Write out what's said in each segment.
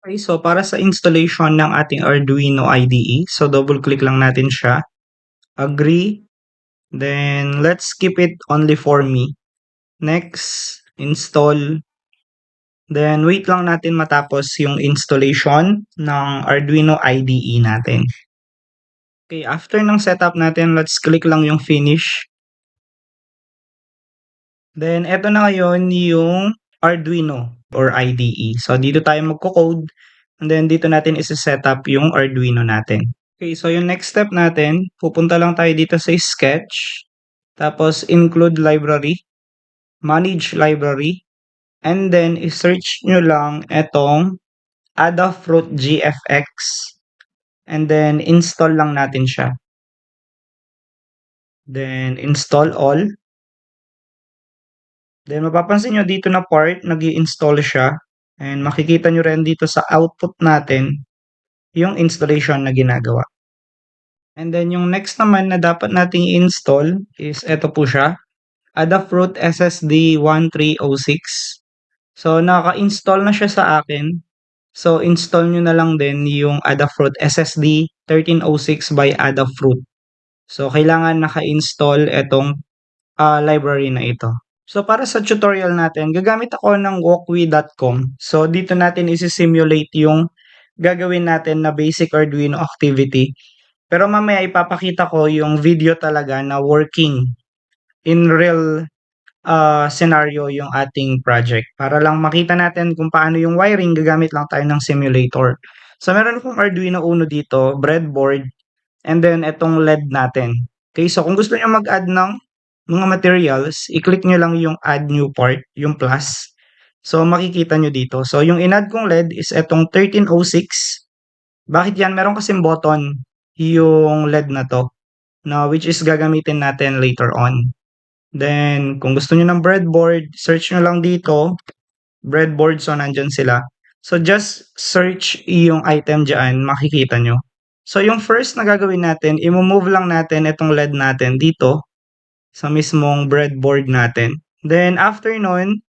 Okay, so para sa installation ng ating Arduino IDE, so double click lang natin siya, agree, then let's keep it only for me. Next, install, then wait lang natin matapos yung installation ng Arduino IDE natin. Okay, after ng setup natin, let's click lang yung finish. Then, eto na ngayon yung Arduino or IDE. So, dito tayo magko-code and then dito natin isa-setup yung Arduino natin. Okay, so yung next step natin, pupunta lang tayo dito sa Sketch, tapos include library, manage library, and then i-search nyo lang etong Adafruit GFX, and then install lang natin siya. Then install all. Then mapapansin nyo dito na part, nag-i-install siya, and makikita nyo rin dito sa output natin yung installation na ginagawa. And then yung next naman na dapat nating i-install is eto po siya, Adafruit SSD 1306. So, naka-install na siya sa akin. So, install nyo na lang din yung Adafruit SSD 1306 by Adafruit. So, kailangan naka-install itong library na ito. So, para sa tutorial natin, gagamit ako ng walkwe.com. So, dito natin isi-simulate yung gagawin natin na basic Arduino activity. Pero mamaya ipapakita ko yung video talaga na working in real scenario yung ating project. Para lang makita natin kung paano yung wiring, gagamit lang tayo ng simulator. So, meron akong Arduino Uno dito, breadboard, and then itong LED natin. Okay, so kung gusto nyo mag-add ng mga materials, i-click nyo lang yung add new part, yung plus. So, makikita nyo dito. So, yung in-add kong LED is itong 1306. Bakit yan? Meron kasing button yung LED na to, na which is gagamitin natin later on. Then, kung gusto nyo ng breadboard, search nyo lang dito, breadboard, so nandyan sila. So, just search yung item dyan, makikita nyo. So, yung first na gagawin natin, i-move lang natin itong LED natin dito sa mismong breadboard natin. Then, after nun,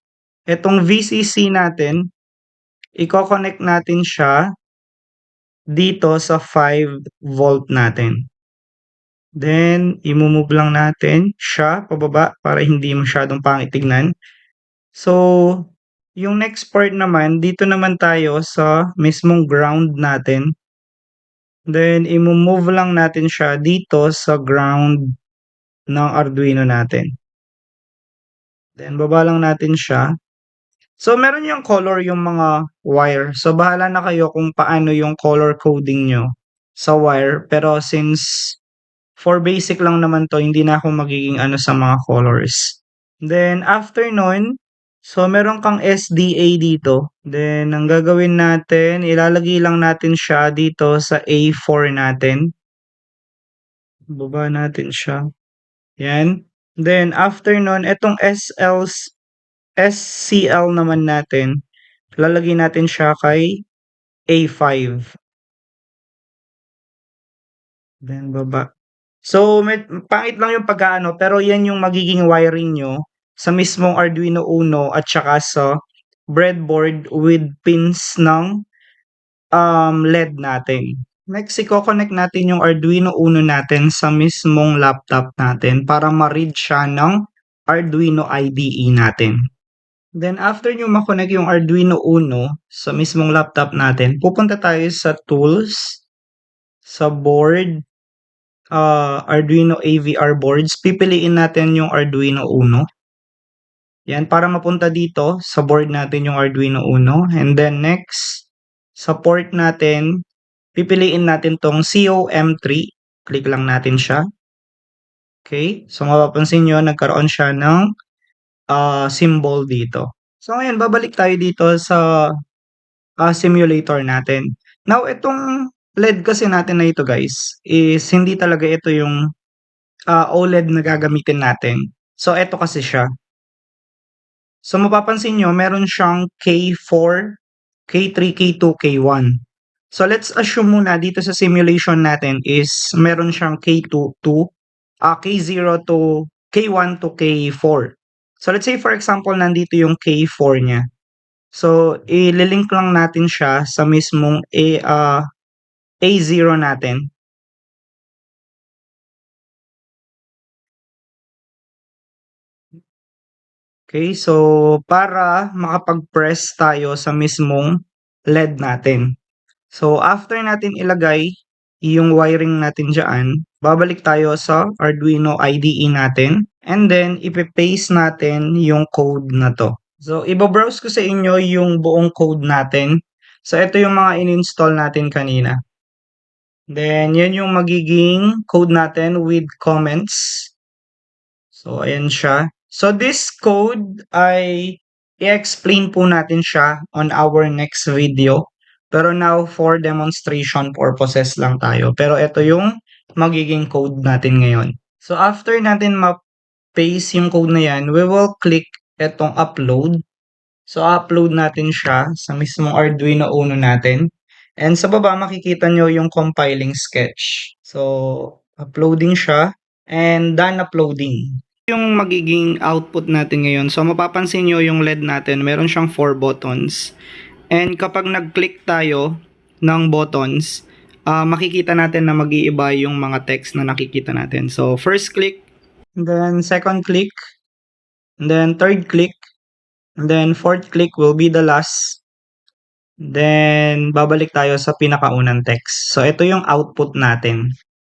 itong VCC natin, i-connect natin siya dito sa 5 volt natin. Then, i-move lang natin siya pababa para hindi masyadong pangit tignan. So, yung next part naman, dito naman tayo sa mismong ground natin. Then, i-move lang natin siya dito sa ground ng Arduino natin. Then, baba lang natin siya. So, meron yung color yung mga wire. So, bahala na kayo kung paano yung color coding nyo sa wire. Pero since for basic lang naman to, hindi na ako magiging ano sa mga colors. Then, after nun, so meron kang SDA dito. Then, ang gagawin natin, ilalagay lang natin siya dito sa A4 natin. Baba natin siya. Yan. Then, after nun, itong SCL naman natin, lalagay natin siya kay A5. Then, baba. So, pangit lang yung pag-aano, pero yan yung magiging wiring nyo sa mismong Arduino Uno at saka sa breadboard with pins ng LED natin. Next, i-connect natin yung Arduino Uno natin sa mismong laptop natin para ma-read siya ng Arduino IDE natin. Then, after nyo ma-connect yung Arduino Uno sa mismong laptop natin, pupunta tayo sa Tools, sa Board, Arduino AVR boards, pipiliin natin yung Arduino Uno. Yan, para mapunta dito sa board natin yung Arduino Uno. And then next, sa port natin, pipiliin natin tong COM3. Click lang natin siya. Okay, so mapapansin nyo, nagkaroon siya ng symbol dito. So ngayon, babalik tayo dito sa simulator natin. Now, itong LED kasi natin na ito guys, is hindi talaga ito yung OLED na gagamitin natin. So, eto kasi siya. So, mapapansin nyo, meron siyang K4, K3, K2, K1. So, let's assume muna dito sa simulation natin is meron siyang K2 to K0 to K1 to K4. So, let's say for example, nandito yung K4 niya. So, ililink lang natin siya sa mismong A0 natin. Okay, so para makapag-press tayo sa mismong LED natin. So, after natin ilagay yung wiring natin dyan, babalik tayo sa Arduino IDE natin and then ipe-paste natin yung code na to. So, ibabrowse ko sa inyo yung buong code natin. So, ito yung mga in-install natin kanina. Then, yan yung magiging code natin with comments. So, ayan siya. So, this code ay i-explain po natin siya on our next video. Pero now, for demonstration purposes lang tayo. Pero ito yung magiging code natin ngayon. So, after natin ma-paste yung code na yan, we will click itong upload. So, upload natin siya sa mismong Arduino Uno natin. And sa baba, makikita nyo yung compiling sketch. So, uploading siya and done uploading. Yung magiging output natin ngayon. So, mapapansin nyo yung LED natin, meron siyang 4 buttons. And kapag nag-click tayo ng buttons, makikita natin na mag-iiba yung mga text na nakikita natin. So, first click, and then second click, and then third click, and then fourth click will be the last. Then, babalik tayo sa pinakaunang text. So, ito yung output natin.